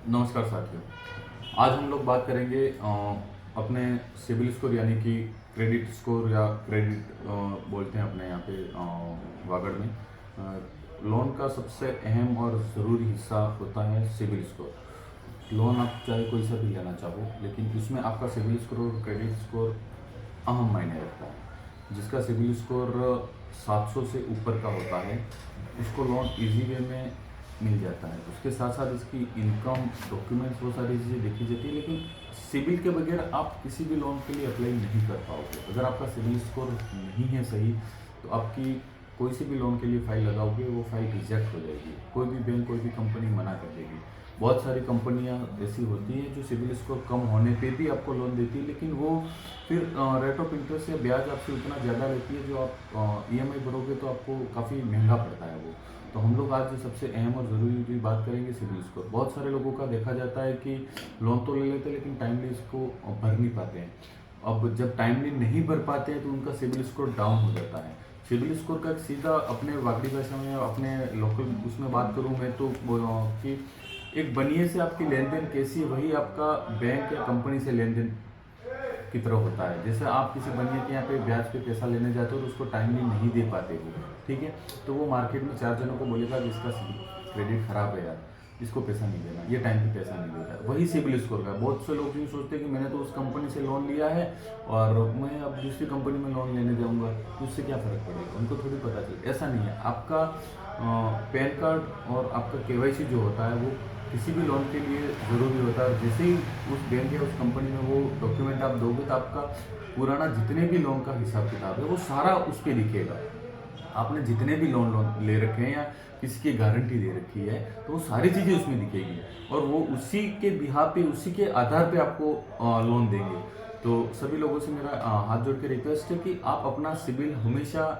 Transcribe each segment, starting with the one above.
नमस्कार साथियों। आज हम लोग बात करेंगे अपने सिबिल स्कोर यानी कि क्रेडिट स्कोर या क्रेडिट बोलते हैं अपने यहाँ पे वागड़ में। लोन का सबसे अहम और ज़रूरी हिस्सा होता है सिबिल स्कोर। लोन आप चाहे कोई सा भी लेना चाहो, लेकिन इसमें आपका सिबिल स्कोर और क्रेडिट स्कोर अहम मायने रखता है। जिसका सिबिल स्कोर 700 से ऊपर का होता है उसको लोन इजी वे में मिल जाता है। उसके साथ साथ इसकी इनकम, डॉक्यूमेंट्स, वो सारी चीज़ें देखी जाती है। लेकिन सिबिल के बगैर आप किसी भी लोन के लिए अप्लाई नहीं कर पाओगे। अगर आपका सिबिल स्कोर नहीं है सही, तो आपकी कोई सी भी लोन के लिए फाइल लगाओगे वो फाइल रिजेक्ट हो जाएगी। कोई भी बैंक, कोई भी कंपनी मना कर देगी। बहुत सारी कंपनियां ऐसी होती हैं जो सिबिल स्कोर कम होने पे भी आपको लोन देती है, लेकिन वो फिर रेट ऑफ इंटरेस्ट या ब्याज आपसे उतना ज़्यादा रहती है जो आप ईएमआई भरोगे तो आपको काफ़ी महंगा पड़ता है वो। तो हम लोग आज सबसे अहम और ज़रूरी जो बात करेंगे सिबिल स्कोर। बहुत सारे लोगों का देखा जाता है कि लोन तो ले लेते हैं लेकिन टाइमली इसको भर नहीं पाते हैं। अब जब टाइमली नहीं भर पाते हैं तो उनका सिबिल स्कोर डाउन हो जाता है। सिबिल स्कोर का सीधा अपने वागड़ी भाषा में, अपने लोकल उसमें बात करूँ मैं तो कि एक बनिए से आपकी लेन देन कैसी है, वही आपका बैंक या कंपनी से लेन देन की तरह होता है। जैसे आप किसी बनिए के यहाँ पे ब्याज पे पैसा लेने जाते हो तो उसको टाइमली नहीं दे पाते हो, ठीक है, तो वो मार्केट में 4 जनों को बोलेगा कि इसका क्रेडिट खराब है यार, इसको पैसा नहीं देना, ये टाइम पे पैसा नहीं देता। वही सिबिल स्कोर का। बहुत से लोग यूँ सोचते हैं कि मैंने तो उस कंपनी से लोन लिया है और मैं अब दूसरी कंपनी में लोन लेने जाऊँगा तो उससे क्या फ़र्क पड़ेगा, उनको थोड़ी पता चले। ऐसा नहीं है। आपका पैन कार्ड और आपका केवाईसी जो होता है वो किसी भी लोन के लिए ज़रूरी होता है। जैसे ही उस बैंक या उस कंपनी में वो डॉक्यूमेंट आप दोगे तो आपका पुराना जितने भी लोन का हिसाब किताब है वो सारा उस पर दिखेगा। आपने जितने भी लोन लोन ले रखे हैं या किसी की गारंटी दे रखी है तो वो सारी चीज़ें उसमें दिखेगी और वो उसी के बिहार पे, उसी के आधार पे आपको लोन देंगे। तो सभी लोगों से मेरा हाथ जोड़ के रिक्वेस्ट है कि आप अपना सिबिल हमेशा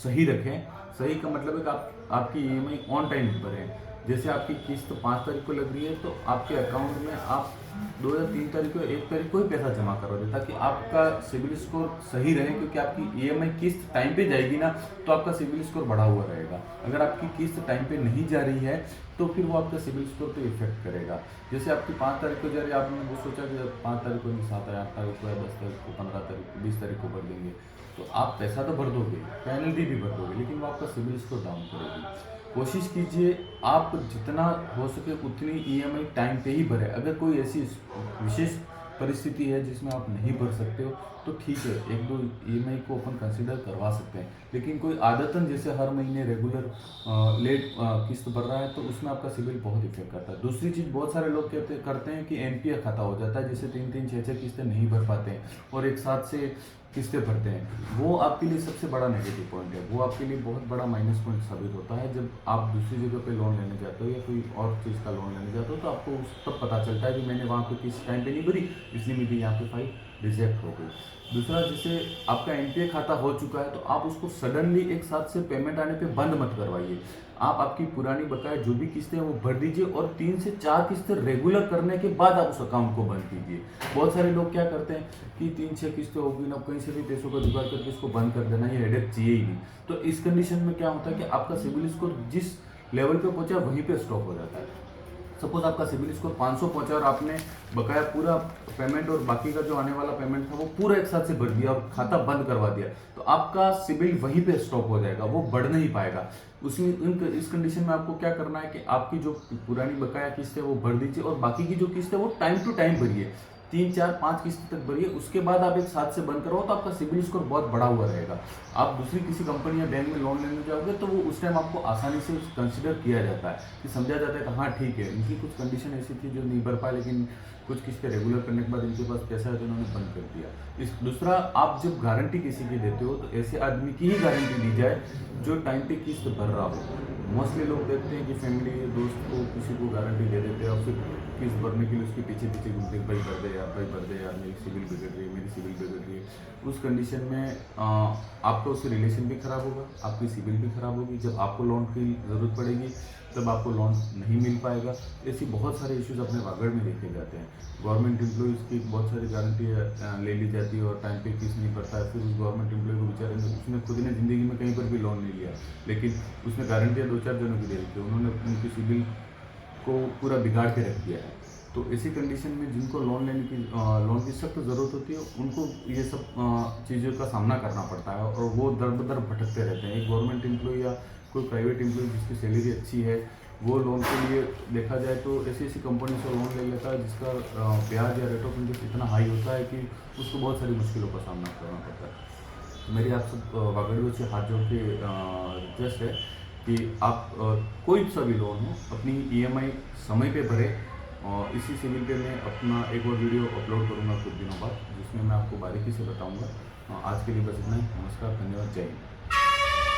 सही रखें। सही का मतलब है कि आपकी ईएमआई ऑन टाइम भरें। जैसे आपकी किस्त 5 तारीख को लग रही है तो आपके अकाउंट में आप 2 या 3 तारीख को, 1 तारीख को ही पैसा जमा करो दे, ताकि आपका सिबिल स्कोर सही रहे। क्योंकि आपकी ईएमआई किस्त टाइम पे जाएगी ना तो आपका सिबिल स्कोर बढ़ा हुआ रहेगा। अगर आपकी किस्त टाइम पे नहीं जा रही है तो फिर वो आपका सिबिल स्कोर पे इफेक्ट करेगा। जैसे आपकी 5 तारीख को जा रही है, आपने वो सोचा कि 5 तारीख को नहीं, 7 या 8 तारीख को या 10 तारीख को, 15 तारीख को, 20 तारीख को भर देंगे, तो आप पैसा तो भर दोगे, पेनल्टी भी भर दोगे, लेकिन वो आपका सिबिल स्कोर डाउन करेगी। कोशिश कीजिए आप जितना हो सके उतनी ईएमआई टाइम पे ही भरें। अगर कोई ऐसी विशेष परिस्थिति है जिसमें आप नहीं भर सकते हो तो ठीक है, 1-2 ईएमआई को अपन कंसिडर करवा सकते हैं। लेकिन कोई आदतन जैसे हर महीने रेगुलर लेट किस्त भर रहा है तो उसमें आपका सिबिल बहुत इफेक्ट करता है। दूसरी चीज़, बहुत सारे लोग करते हैं कि एनपीए खाता हो जाता है, जैसे 3-3, 6-6 किस्तें नहीं भर पाते हैं और एक साथ से किस्तें भरते हैं। वो आपके लिए सबसे बड़ा नेगेटिव पॉइंट है। वो आपके लिए बहुत बड़ा माइनस पॉइंट साबित होता है। जब आप दूसरी जगह पे लोन लेने जाते हो या कोई और चीज़ का लोन लेने जाते हो तो आपको उस तब पता चलता है कि मैंने वहाँ पे किस टाइम पे नहीं भरी, इसलिए मेरी यहाँ पे फाइल रिजेक्ट हो गई। दूसरा, जैसे आपका एनपीए खाता हो चुका है तो आप उसको सडनली एक साथ से पेमेंट आने पे बंद मत करवाइए। आप आपकी पुरानी बकाया जो भी किस्तें हैं वो भर दीजिए और 3 से 4 किस्तें रेगुलर करने के बाद आप उस अकाउंट को बंद कीजिए। बहुत सारे लोग क्या करते हैं कि 3-6 किस्तें होगी ना, कहीं से भी पैसों का जुगाड़ करके इसको बंद कर देना, ये हेडेक चाहिए ही नहीं। तो इस कंडीशन में क्या होता है कि आपका सिबिल स्कोर जिस लेवल पे पहुंचा वहीं पे स्टॉप हो जाता है। सपोज आपका सिबिल स्कोर 500 पहुंचा और आपने बकाया पूरा पेमेंट और बाकी का जो आने वाला पेमेंट था वो पूरा एक साथ से भर दिया और खाता बंद करवा दिया, तो आपका सिबिल वहीं पे स्टॉप हो जाएगा, वो बढ़ नहीं पाएगा। उसमें इस कंडीशन में आपको क्या करना है कि आपकी जो पुरानी बकाया किस्त है वो भर दीजिए और बाकी की जो किस्त है वो टाइम टू टाइम भरिए। 3-4-5 किस्त तक भरिए, उसके बाद आप एक साथ से बंद करो तो आपका सिबिल स्कोर बहुत बड़ा हुआ रहेगा। आप दूसरी किसी कंपनी या बैंक में लोन लेने जाओगे तो वो उस टाइम आपको आसानी से कंसिडर किया जाता है कि समझा जाता है कि हाँ ठीक है, इनकी कुछ कंडीशन ऐसी थी जो नहीं भर पाए, लेकिन कुछ किस्तें रेगुलर करने के बाद इनके पास पैसा है तो इन्होंने बंद कर दिया। दूसरा, आप जब गारंटी किसी की देते हो तो ऐसे आदमी की ही गारंटी दी जाए जो टाइम पे किस्त भर रहा हो। मोस्टली लोग देखते हैं कि फैमिली दोस्त को किसी को गारंटी दे देते हैं और फिर किस्त भरने के लिए उसके पीछे पीछे घूमते, भाई भर दे यार, भाई भर दे यार, मेरी सिविल बिगड़ रही है, मेरी सिविल बिगड़ रही है। उस कंडीशन में आपका उससे रिलेशन भी खराब होगा, आपकी सिविल भी खराब होगी। जब आपको लोन की ज़रूरत पड़ेगी तब आपको लोन नहीं मिल पाएगा। ऐसी बहुत सारे इश्यूज अपने वागड़ में देखे जाते हैं। गवर्नमेंट एम्प्लॉयज़ की बहुत सारी गारंटी ले ली जाती है और टाइम पे किस्त नहीं भरता है, फिर उस गवर्नमेंट एम्प्लॉय को बेचारे ने, उसने खुद ने ज़िंदगी में कहीं पर भी लोन नहीं लिया, लेकिन उसने गारंटियाँ 2-4 जनों की दे रखी है, उन्होंने उनकी सिविल को पूरा बिगाड़ के रख दिया है। तो ऐसी कंडीशन में जिनको लोन की सख्त ज़रूरत होती है, उनको ये सब चीज़ों का सामना करना पड़ता है और वो दर-बदर भटकते रहते हैं। एक गवर्नमेंट एम्प्लॉई या कोई प्राइवेट एम्प्लॉई जिसकी सैलरी अच्छी है, वो लोन के लिए देखा जाए तो ऐसी कंपनी से लोन ले लेता है जिसका ब्याज या रेट ऑफ इंटरेस्ट इतना हाई होता है कि उसको बहुत सारी मुश्किलों का सामना करना पड़ता है। तो मेरी आप सब वागड़ियों से हाथ जोड़ के रिक्वेस्ट है कि आप कोई सा भी लोन हो अपनी ईएमआई समय पे भरें। और इसी सिविल पे मैं अपना एक और वीडियो अपलोड करूँगा कुछ दिनों बाद, जिसमें मैं आपको बारीकी से बताऊँगा। आज के लिए बस इतना ही। नमस्कार, धन्यवाद, जय हिंद।